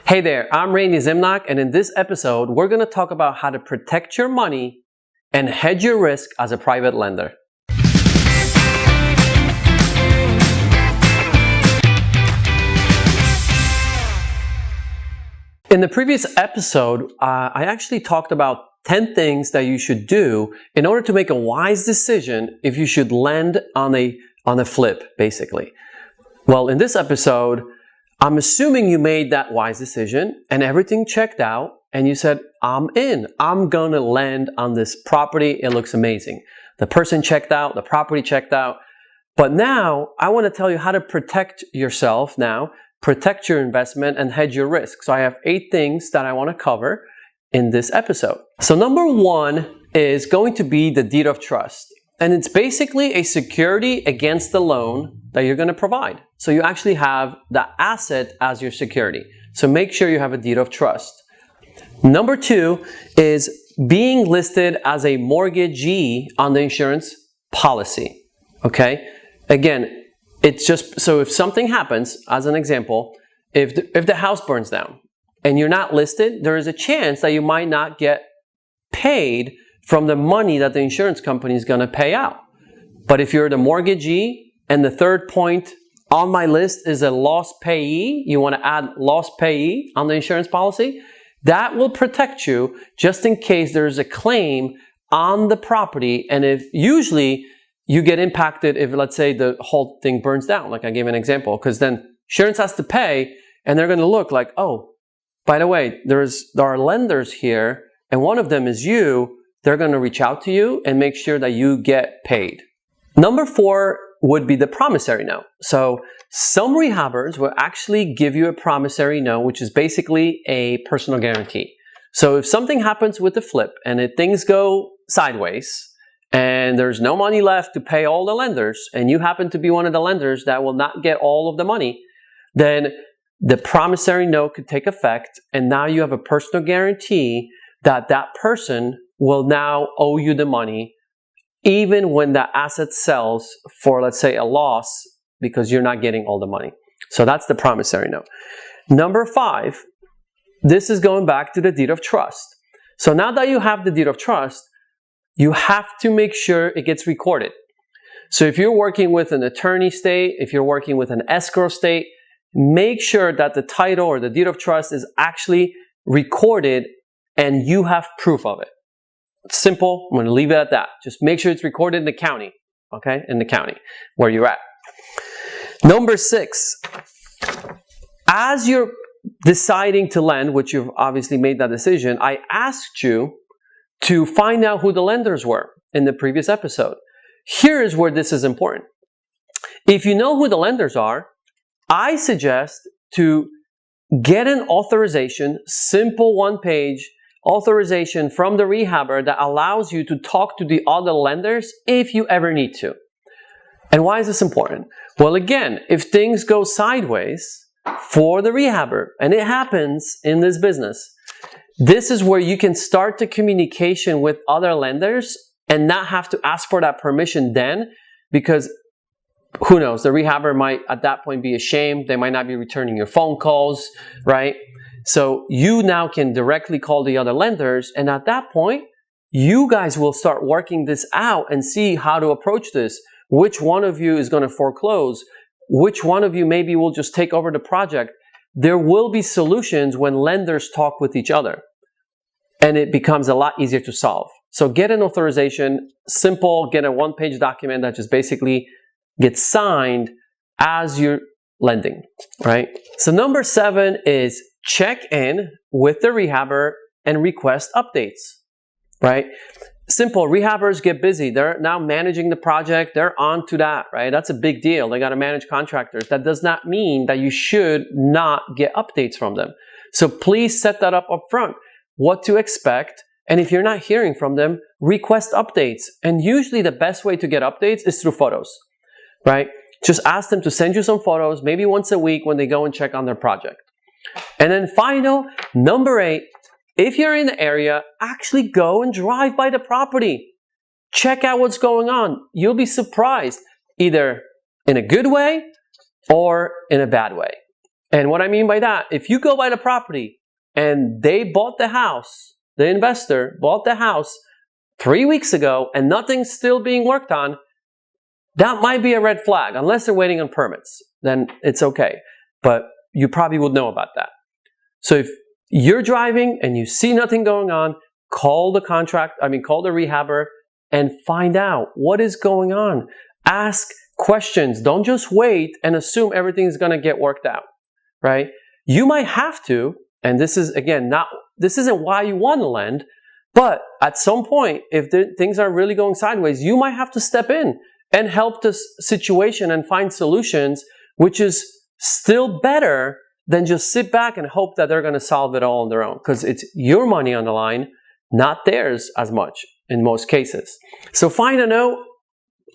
Hey there, I'm Zimnoch, and in this episode, we're going to talk about how to protect your money and hedge your risk as a private lender. In the previous episode, I actually talked about 10 things that you should do in order to make a wise decision if you should lend on a flip, basically. Well, in this episode, I'm assuming you made that wise decision and everything checked out and you said, I'm in. I'm gonna lend on this property. It looks amazing. The person checked out, the property checked out. But now I want to tell you how to protect yourself now, protect your investment and hedge your risk. So I have 8 things that I want to cover in this episode. So number 1 is going to be the deed of trust. And it's basically a security against the loan that you're going to provide. So you actually have the asset as your security. So make sure you have a deed of trust. Number 2 is being listed as a mortgagee on the insurance policy. Okay? Again, it's just, so if something happens, as an example, if the house burns down and you're not listed, there is a chance that you might not get paid from the money that the insurance company is going to pay out. But if you're the mortgagee and the third point on my list is a lost payee, you want to add lost payee on the insurance policy, that will protect you just in case there's a claim on the property. And if usually you get impacted if, let's say, the whole thing burns down, like I gave an example, because then insurance has to pay and they're going to look like, oh, by the way, there are lenders here and one of them is you. They're going to reach out to you and make sure that you get paid. Number 4 would be the promissory note. So some rehabbers will actually give you a promissory note, which is basically a personal guarantee. So if something happens with the flip and if things go sideways and there's no money left to pay all the lenders and you happen to be one of the lenders that will not get all of the money, then the promissory note could take effect and now you have a personal guarantee that that person will now owe you the money even when the asset sells for, let's say, a loss because you're not getting all the money. So that's the promissory note. Number 5, this is going back to the deed of trust. So now that you have the deed of trust, you have to make sure it gets recorded. So if you're working with an attorney state, if you're working with an escrow state, make sure that the title or the deed of trust is actually recorded and you have proof of it. It's simple. I'm going to leave it at that. Just make sure it's recorded in the county, okay? In the county where you're at. Number 6, as you're deciding to lend, which you've obviously made that decision, I asked you to find out who the lenders were in the previous episode. Here is where this is important. If you know who the lenders are, I suggest to get an authorization, simple 1-page authorization from the rehabber that allows you to talk to the other lenders if you ever need to. And why is this important? Well, again, if things go sideways for the rehabber, and it happens in this business, this is where you can start the communication with other lenders and not have to ask for that permission then, because who knows, the rehabber might at that point be ashamed. They might not be returning your phone calls, right? So you now can directly call the other lenders, and at that point, you guys will start working this out and see how to approach this. Which one of you is going to foreclose? Which one of you maybe will just take over the project? There will be solutions when lenders talk with each other, and it becomes a lot easier to solve. So get an authorization, simple, get a 1-page document that just basically gets signed as you're lending, right? So number 7 is check in with the rehabber and request updates, right? Simple, rehabbers get busy. They're now managing the project. They're on to that, right? That's a big deal. They got to manage contractors. That does not mean that you should not get updates from them. So please set that up front, what to expect. And if you're not hearing from them, request updates. And usually the best way to get updates is through photos, right? Just ask them to send you some photos, maybe once a week when they go and check on their project. And then final, number 8, if you're in the area, actually go and drive by the property. Check out what's going on. You'll be surprised, either in a good way or in a bad way. And what I mean by that, if you go buy the property and they bought the house, the investor bought the house 3 weeks ago and nothing's still being worked on, that might be a red flag. Unless they're waiting on permits, then it's okay. But you probably would know about that. So if you're driving and you see nothing going on, call the rehabber and find out what is going on. Ask questions. Don't just wait and assume everything's going to get worked out, right? You might have to, and this is again this isn't why you want to lend, but at some point, if things are really going sideways, you might have to step in and help this situation and find solutions, which is still better than just sit back and hope that they're going to solve it all on their own, because it's your money on the line, not theirs as much in most cases. So find a note.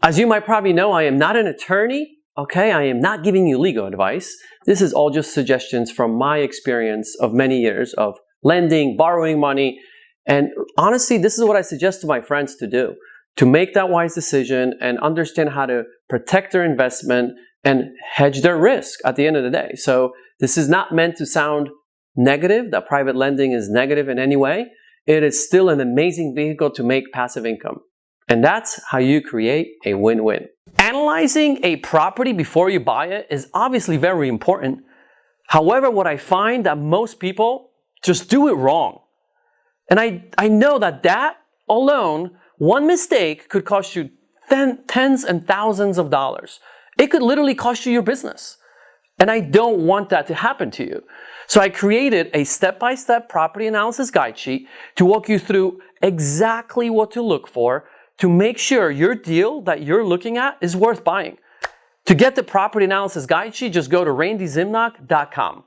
As you might probably know, I am not an attorney, okay? I am not giving you legal advice. This is all just suggestions from my experience of many years of lending, borrowing money. And honestly, this is what I suggest to my friends to do, to make that wise decision and understand how to protect their investment and hedge their risk at the end of the day. So this is not meant to sound negative, that private lending is negative in any way. It is still an amazing vehicle to make passive income. And that's how you create a win-win. Analyzing a property before you buy it is obviously very important. However, what I find that most people just do it wrong. And I know that alone, one mistake could cost you tens and thousands of dollars. It could literally cost you your business. And I don't want that to happen to you. So I created a step-by-step property analysis guide sheet to walk you through exactly what to look for to make sure your deal that you're looking at is worth buying. To get the property analysis guide sheet, just go to randyzimnoch.com.